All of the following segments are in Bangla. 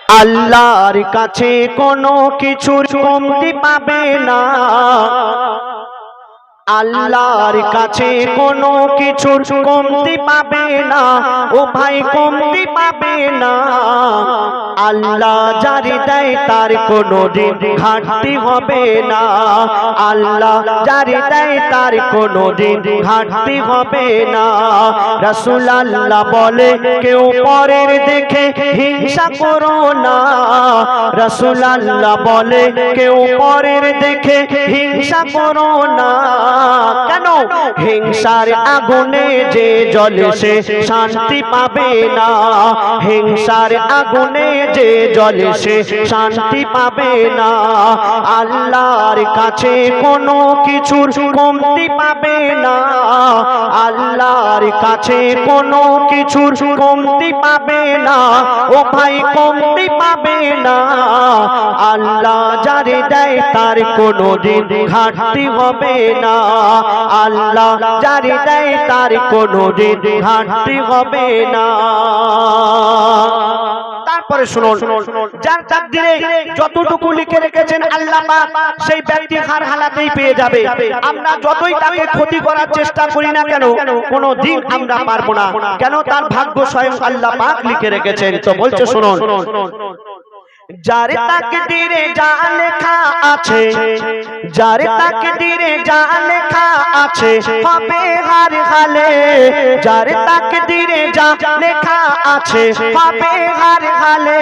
আল্লাহর কাছে কোনো কিছুর কমতি পাবে না, আল্লাহর কাছে কোনো কিছুর কমতি পাবে না, ও ভাই কমতি পাবে না। আল্লাহ যারে দেয় তার কোনো দিন ঘাটতি হবে না, আল্লাহ যারে দেয় তার কোনো দিন ঘাটতি হবে না। রাসূল আল্লাহ বলে কেউ পরের দেখে হিংসা করো না, রাসূল আল্লাহ বলে কেউ পরের দেখে হিংসা করো না। কেন? হিংসার আগুনে যে জ্বলে সে শান্তি পাবে না, হিংসার আগুনে যে জ্বলে সে শান্তি পাবে না। আল্লাহর কাছে কোনো কিছুর কমতি পাবে না, আল্লাহর কাছে কোনো কিছুর কমতি পাবে না, ও ভাই কমতি পাবে না। আল্লাহ যারে দেয় তার কোনো দিন ঘাটতি হবে না, আল্লাহ যারে দেয় তার কোনো দিন ঘাটতি হবে না। তারপরে শুনুন, যার তাকদীরে যতটুকু লিখে রেখেছেন আল্লাহ পাক সেই ব্যক্তি হার হালাতেই পেয়ে যাবে। আমরা যতই তাকে ক্ষতি করার চেষ্টা করি না কেন, কোনো দিন আমরা পারবো না। কেন? তার ভাগ্য স্বয়ং আল্লাহ পাক লিখে রেখেছেন। তো বলছে শুনুন, যার তাকদীরে যা লেখা আছে, যার তাকদীরে যা লেখা আছে হবে হার হালে, যার তাকদীরে যা লেখা আছে হবে হার হালে।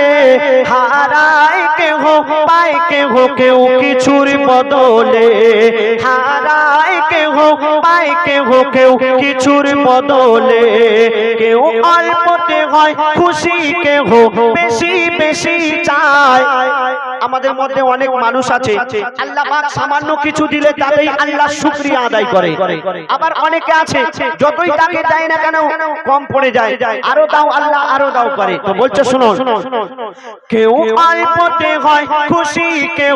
হারায় কেহ পায় কেহ কেউ কিছুর বদলে, হারায় কেহ পায় কেহ কেউ কিছুর বদলে। কেউ অল্পতে হয় খুশি, কেহ বেশি বেশি চায়। আমাদের মধ্যে অনেক মানুষ আছে আল্লাহ পাক সামান্য কিছু দিলে তাতেই আল্লাহ শুকরিয়া আদায় করে, আবার অনেকে আছে যতই তাকে দেয় না কেন কম পড়ে যায়, আরো দাও আল্লাহ আরো দাও করে। তো বলছে শুনো, কেউ অল্পতে হয় খুশি, কেউ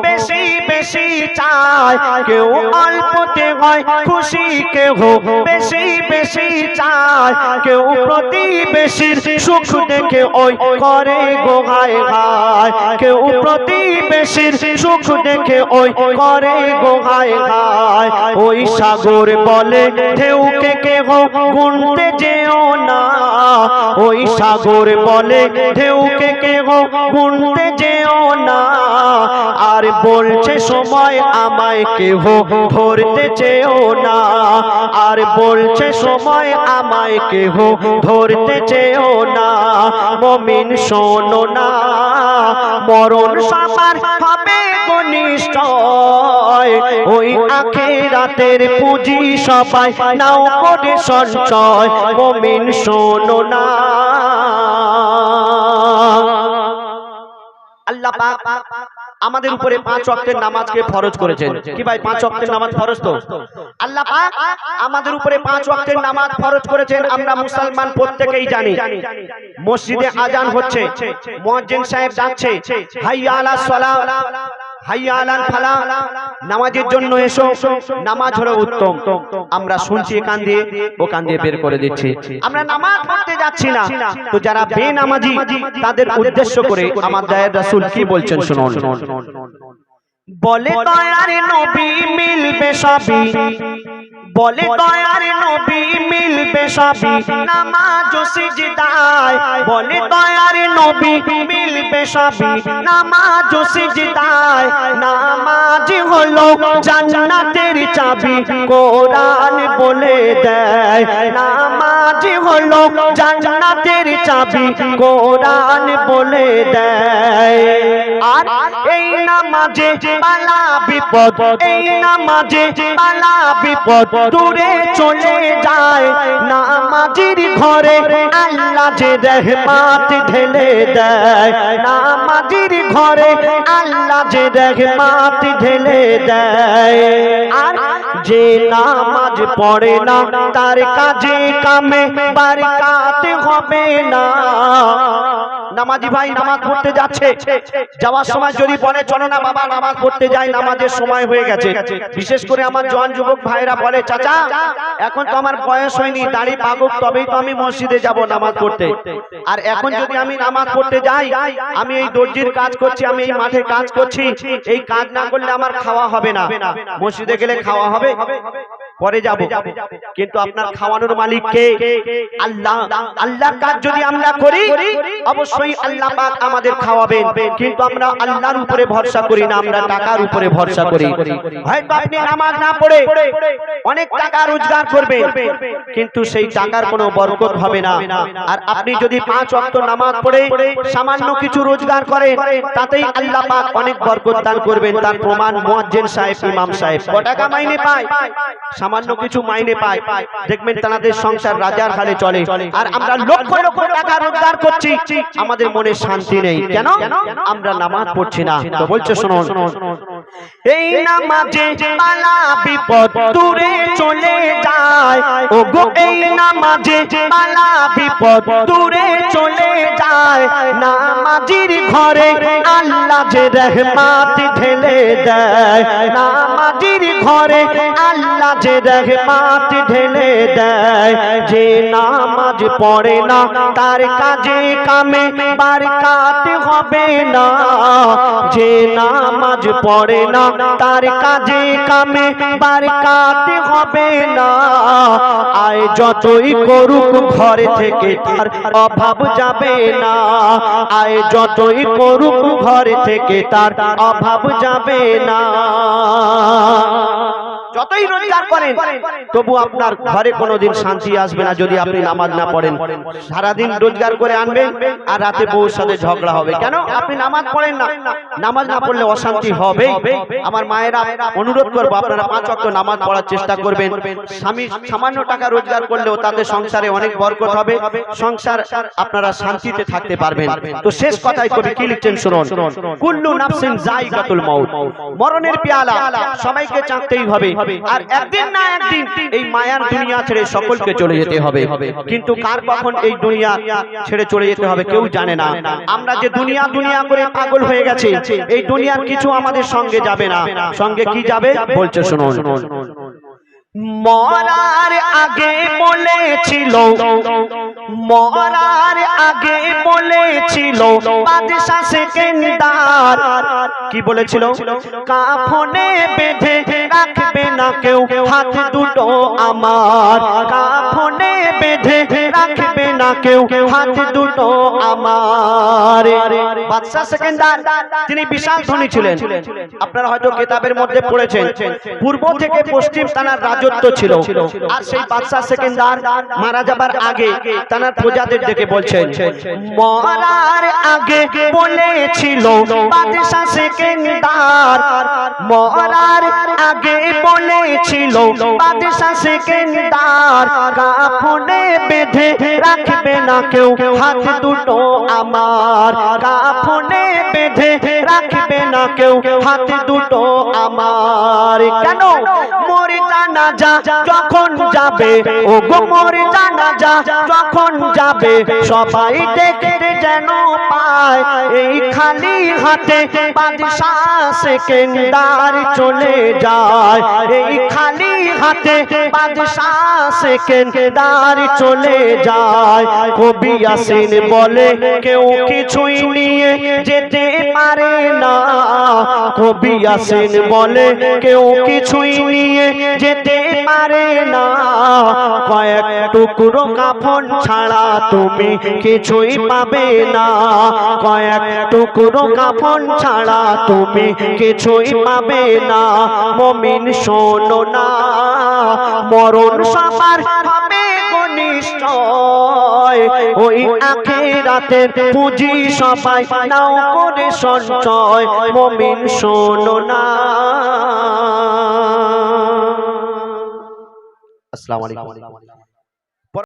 বেশি বেশি চায়, কেউ অল্পতে হয় খুশি, কেউ বেশি বেশি চায়। কেউ প্রতিবেশীর সুখ দেখে ওই করে গোহায় হায়, কেউ প্রতিবেশীর সুখ দেখে ওই করে গোহায় হায়। ওই সাগর বলে ঢেউকে কেহ গুনতে যেও না, ওই সাগর বলে ঢেউকে কেহ গুনতে যেও না। আর বলছে সময় আমায় কেহ ধরতে চেও না, আর বলছে সময় আমায় কেহ ধরতে চেও না। মুমিন শোনো না, মরণ সবার হবে ঘনিষ্ঠ, ওই আখিরাতের পুঁজি সবাই নাও করে সঞ্চয়। মুমিন শোনো না। আল্লাহ পাক আমাদের উপরে 5 ওয়াক্তের নামাজকে ফরজ করেছেন। কি ভাই 5 ওয়াক্তের নামাজ ফরজ? তো আল্লাহ পাক আমাদের উপরে 5 ওয়াক্তের নামাজ ফরজ করেছেন। আমরা মুসলমান প্রত্যেকেই জানি। মসজিদে আজান হচ্ছে, মুয়াজ্জিন সাহেব ডাকছে হাইয়া আলাস সালাহ হাইয়া আলাল ফালাহ, নামাজের জন্য এসো। নামাজ হলো উত্তম। আমরা শুনছি কান দিয়ে, ও কান দিয়ে বের করে দিচ্ছি। আমরা নামাজ পড়তে যাচ্ছি না। তো যারা বেনামাজি তাদের উদ্দেশ্য করে আমার দয়ার রাসূল কি বলছেন শুনুন। বলে দয়ার নবী মিলবে সবই, বলে দয়ার নবী মিলবে সবই নামাজ ও সিজদায়, বলে দয়ার নবী মিলবে সবই নামাজ ও সিজদায়। নামাজ হলো জান্নাতের চাবি, কোরআন বলে দেয়। নামাজ হলো জান্নাতের চাবি, কোরআন বলে দেয়। আর এই নামাজে বালা বিপদ, এই নামাজে বালা বিপদ দূরে চলে যায়। নামাজির ঘরে আল্লাহ যে রহমত ঢেলে দেয়, নামাজির ঘরে আল্লাহ যে রহমত ঢেলে দেয়। আর যে নামাজ পড়ে না তার কাজে কামে বরকত হবে না, নামাজি ভাই নামাজ পড়তে যাচ্ছে, যাওয়ার সময় যদি বলে চলো না বাবা নামাজ পড়তে যাই, নামাজের সময় হয়ে গেছে। বিশেষ করে আমার জওয়ান যুবক ভাইরা বলে চাচা এখন তো আমার বয়স হয়নি, দাড়ি পাকুক তবেই তো আমি মসজিদে যাব নামাজ পড়তে। আর এখন যদি আমি নামাজ পড়তে যাই, আমি এই দর্জির কাজ করছি, আমি এই মাঠে কাজ করছি, এই কাজ না করলে আমার খাওয়া হবে না। মসজিদে গেলে খাওয়া হবে, পরে যাব, কিন্তু আপনার খাওয়ানোর মালিক কে? আল্লাহ। আল্লাহর কাজ যদি আমরা করি অবশ্যই আল্লাহ পাক আমাদের খাওয়াবেন, কিন্তু আমরা আল্লাহর উপরে ভরসা করি না, আমরা টাকার উপরে ভরসা করি। হয়তো আপনি নামাজ না পড়ে অনেক টাকা রোজগার করবেন, কিন্তু সেই টাকার কোনো বরকত হবে না। আর আপনি যদি 5 ওয়াক্ত নামাজ পড়ে সামান্য কিছু রোজগার করেন, তাতেই আল্লাহ পাক অনেক বরকত দান করবেন। তার প্রমাণ মুয়াজ্জিন সাহেব, ইমাম সাহেব কত টাকা মাইনে পায়? সামান্য কিছু মাইনে পায়, দেখবেন তাদের সংসার রাজার হালে চলে। আর আমরা লক্ষ লক্ষ টাকা রোজগার করছি, আমাদের মনে শান্তি নেই। কেন? আমরা নামাজ পড়ছি না। তো বলছে শুনুন, এই নামাজে বালা বিপদ দূরে চলে যায়, ও গো এই নামাজে বালা বিপদ দূরে চলে যায়, নামাজির ঘরে আল্লাহ যে রহমত ঢেলে দেয়, নামাজির ঘরে আল্লাহ যে রহমত ঢেলে দেয়। যে নামাজ পড়ে না তার কাজে কামে বরকত হবে না, যে নামাজ পড়ে না তার কাজে কামে বরকত হবে না। আয় যতই করুক ঘরে থেকে তার অভাব যাবে না, আয় যতই করুক ঘরে থেকে তার অভাব যাবে না। যতই রোজগার করেন তবু আপনার ঘরে কোনোদিন শান্তি আসবে না যদি আপনি নামাজ না পড়েন। সারাদিন রোজগার করে আনবেন আর রাতে বউর সাথে ঝগড়া হবে। কেন? আপনি নামাজ পড়েন না। নামাজ না পড়লে অশান্তি হবে। আমার মায়েরা অনুরোধ করবো আপনারা 5 ওয়াক্ত নামাজ পড়ার চেষ্টা করবেন। স্বামী সামান্য টাকা রোজগার করলেও তাদের সংসারে অনেক বরকত হবে, সংসার আপনারা শান্তিতে থাকতে পারবেন। তো শেষ কথায় কবি কি লিখছেন শুনুন, কুল্লু নাফসিন যায়কাতুল মাউত, মরণের পেয়ালা সবাইকে চাখতেই হবে। আর একদিন না একদিন এই মায়ার দুনিয়া ছেড়ে সকলকে চলে যেতে হবে, কিন্তু কার কখন এই দুনিয়া ছেড়ে চলে যেতে হবে কেউ জানে না। আমরা যে দুনিয়া দুনিয়া করে পাগল হয়ে গেছে, এই দুনিয়ার কিছু আমাদের সঙ্গে যাবে না। সঙ্গে কি যাবে বলছে শুনুন, মরার আগে বলেছিল, মরার আগে বলেছিল বাদশা সেকেন্দার, কি বলেছিল? কাফনে বেঁধে রাখবে না কেউ হাত দুটো আমার, কাফনে বেঁধে রাখবে না কেউ হাত দুটো আমার। বাদশা সেকেন্দার তিনি বিশাল ধনী ছিলেন। আপনারা হয়তো কিতাবের মধ্যে পড়েছেন, পূর্ব থেকে পশ্চিম তার রাজত্ব ছিল। আর সেই বাদশা সেকেন্দার মারা যাবার আগে তার প্রজাদের ডেকে বলছেন, মরার আগে বলেছিল বাদশা সেকেন্দার, মরার আগে বলেছিল বাদশা সেকেন্দার, কাফনে বেঁধে রাখবে না কেউ হাত দুটো আমার, কাফনে বেঁধে রাখবে না কেউ হাত দুটো আমার। কেন? মোর জানাজা যখন যাবে, ও গো মোর জানাজা যখন যাবে, সবাই দেখতে যেন পায় এই খালি হাতে বাদশা সেকেন্দার চলে যায়, এই খালি হাতে বাদশা সেকেন্দার চলে যায়। কবি ইয়াসিন বলে কেউ কিছুই নিয়ে যেতে পারে না, কবি ইয়াসিন বলে কেউ কিছুই নিয়ে যেতে পারে না, কয়েক টুকরো কাফন ছাড়া তুমি কিছুই পাবে না, কয়েক টুকরো কাফন ছাড়া তুমি কিছুই পাবে না। মুমিন শোনো না, মরণ সবার হবে নিশ্চয়, ওই আখিরাতের পুঁজি সবাই নাও করে সঞ্চয়। মুমিন শোনো না। আসসালামু আলাইকুম।